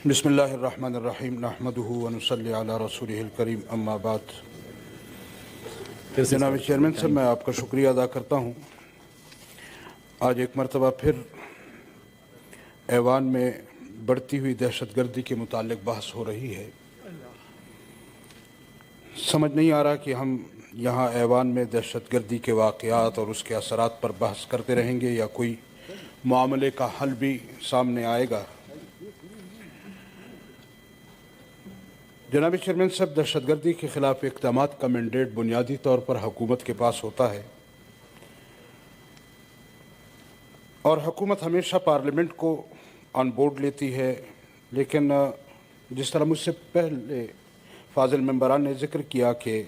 بسم اللہ الرحمن الرحیم نحمدہ ونصلی علی رسولہ الکریم اما بعد۔ جناب چیئرمین صاحب، میں آپ کا شکریہ ادا کرتا ہوں۔ آج ایک مرتبہ پھر ایوان میں بڑھتی ہوئی دہشت گردی کے متعلق بحث ہو رہی ہے۔ سمجھ نہیں آ رہا کہ ہم یہاں ایوان میں دہشت گردی کے واقعات اور اس کے اثرات پر بحث کرتے رہیں گے یا کوئی معاملے کا حل بھی سامنے آئے گا۔ جناب چیئرمین صاحب، دہشت گردی کے خلاف اقدامات کا مینڈیٹ بنیادی طور پر حکومت کے پاس ہوتا ہے اور حکومت ہمیشہ پارلیمنٹ کو آن بورڈ لیتی ہے، لیکن جس طرح مجھ سے پہلے فاضل ممبران نے ذکر کیا کہ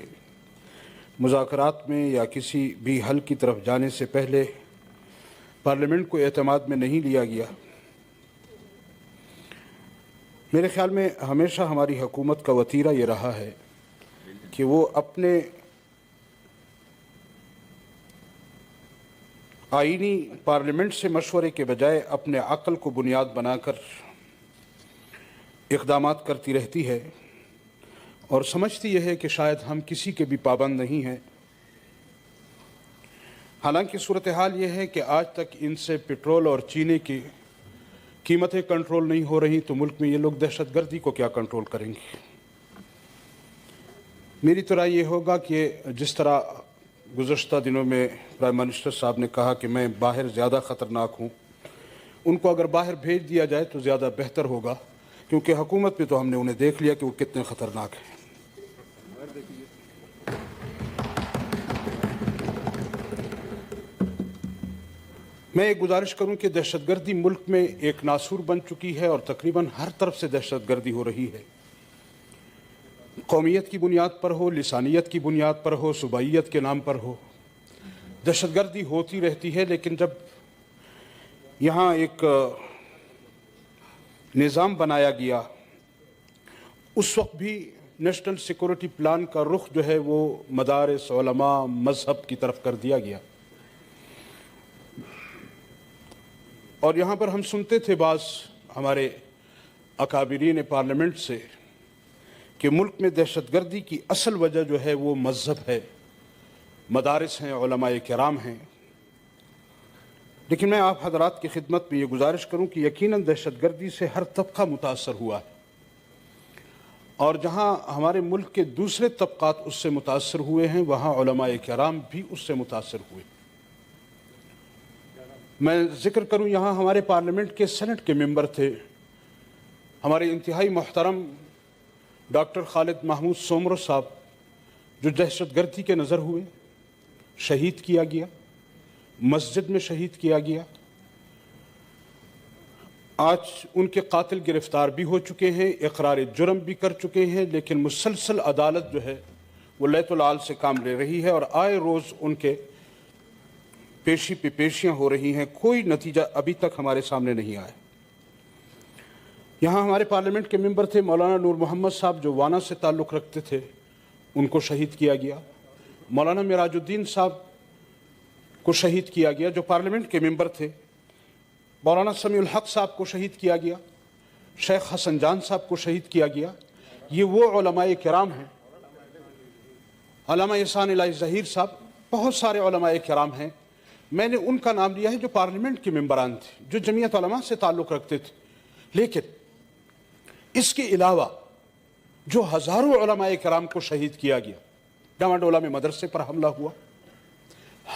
مذاکرات میں یا کسی بھی حل کی طرف جانے سے پہلے پارلیمنٹ کو اعتماد میں نہیں لیا گیا۔ میرے خیال میں ہمیشہ ہماری حکومت کا وتیرہ یہ رہا ہے کہ وہ اپنے آئینی پارلیمنٹ سے مشورے کے بجائے اپنے عقل کو بنیاد بنا کر اقدامات کرتی رہتی ہے اور سمجھتی یہ ہے کہ شاید ہم کسی کے بھی پابند نہیں ہیں۔ حالانکہ صورتحال یہ ہے کہ آج تک ان سے پٹرول اور چینے کی قیمتیں کنٹرول نہیں ہو رہی، تو ملک میں یہ لوگ دہشت گردی کو کیا کنٹرول کریں گے؟ میری تو رائے یہ ہوگا کہ جس طرح گزشتہ دنوں میں پرائم منسٹر صاحب نے کہا کہ میں باہر زیادہ خطرناک ہوں، ان کو اگر باہر بھیج دیا جائے تو زیادہ بہتر ہوگا، کیونکہ حکومت پہ تو ہم نے انہیں دیکھ لیا کہ وہ کتنے خطرناک ہیں۔ میں ایک گزارش کروں کہ دہشت گردی ملک میں ایک ناسور بن چکی ہے اور تقریباً ہر طرف سے دہشت گردی ہو رہی ہے، قومیت کی بنیاد پر ہو، لسانیت کی بنیاد پر ہو، صوبائیت کے نام پر ہو، دہشت گردی ہوتی رہتی ہے۔ لیکن جب یہاں ایک نظام بنایا گیا، اس وقت بھی نیشنل سیکورٹی پلان کا رخ جو ہے وہ مدارس، علماء، مذہب کی طرف کر دیا گیا، اور یہاں پر ہم سنتے تھے بعض ہمارے اکابرین پارلیمنٹ سے کہ ملک میں دہشت گردی کی اصل وجہ جو ہے وہ مذہب ہے، مدارس ہیں، علماء کرام ہیں۔ لیکن میں آپ حضرات کی خدمت میں یہ گزارش کروں کہ یقیناً دہشت گردی سے ہر طبقہ متاثر ہوا ہے، اور جہاں ہمارے ملک کے دوسرے طبقات اس سے متاثر ہوئے ہیں، وہاں علماء کرام بھی اس سے متاثر ہوئے۔ میں ذکر کروں، یہاں ہمارے پارلیمنٹ کے سینٹ کے ممبر تھے، ہمارے انتہائی محترم ڈاکٹر خالد محمود سومرو صاحب، جو دہشت گردی کے نظر ہوئے، شہید کیا گیا، مسجد میں شہید کیا گیا۔ آج ان کے قاتل گرفتار بھی ہو چکے ہیں، اقرار جرم بھی کر چکے ہیں، لیکن مسلسل عدالت جو ہے وہ لیت العال سے کام لے رہی ہے اور آئے روز ان کے پیشی پہ پیشیاں ہو رہی ہیں، کوئی نتیجہ ابھی تک ہمارے سامنے نہیں آیا۔ یہاں ہمارے پارلیمنٹ کے ممبر تھے مولانا نور محمد صاحب، جو وانا سے تعلق رکھتے تھے، ان کو شہید کیا گیا۔ مولانا معراج الدین صاحب کو شہید کیا گیا، جو پارلیمنٹ کے ممبر تھے۔ مولانا سمیع الحق صاحب کو شہید کیا گیا، شیخ حسن جان صاحب کو شہید کیا گیا۔ یہ وہ علماء کرام ہیں، علامہ احسان الہی ظہیر صاحب، بہت سارے علماء کرام ہیں، میں نے ان کا نام لیا ہے جو پارلیمنٹ کے ممبران تھے، جو جمعیت علماء سے تعلق رکھتے تھے۔ لیکن اس کے علاوہ جو ہزاروں علماء کرام کو شہید کیا گیا، ڈاماڈولا میں مدرسے پر حملہ ہوا،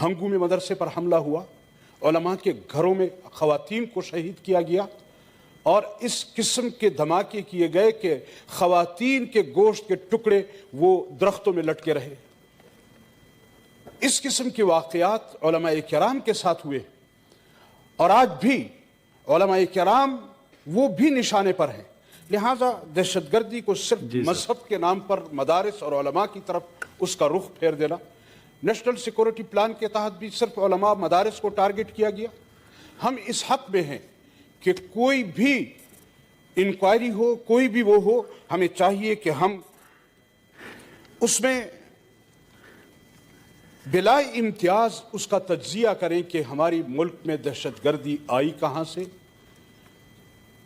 ہنگو میں مدرسے پر حملہ ہوا، علماء کے گھروں میں خواتین کو شہید کیا گیا، اور اس قسم کے دھماکے کیے گئے کہ خواتین کے گوشت کے ٹکڑے وہ درختوں میں لٹکے رہے۔ اس قسم کے واقعات علماء کرام کے ساتھ ہوئے، اور آج بھی علماء کرام وہ بھی نشانے پر ہیں۔ لہٰذا دہشت گردی کو صرف مذہب کے نام پر مدارس اور علماء کی طرف اس کا رخ پھیر دینا، نیشنل سیکورٹی پلان کے تحت بھی صرف علماء مدارس کو ٹارگٹ کیا گیا۔ ہم اس حق میں ہیں کہ کوئی بھی انکوائری ہو، کوئی بھی وہ ہو، ہمیں چاہیے کہ ہم اس میں بلا امتیاز اس کا تجزیہ کریں کہ ہماری ملک میں دہشت گردی آئی کہاں سے،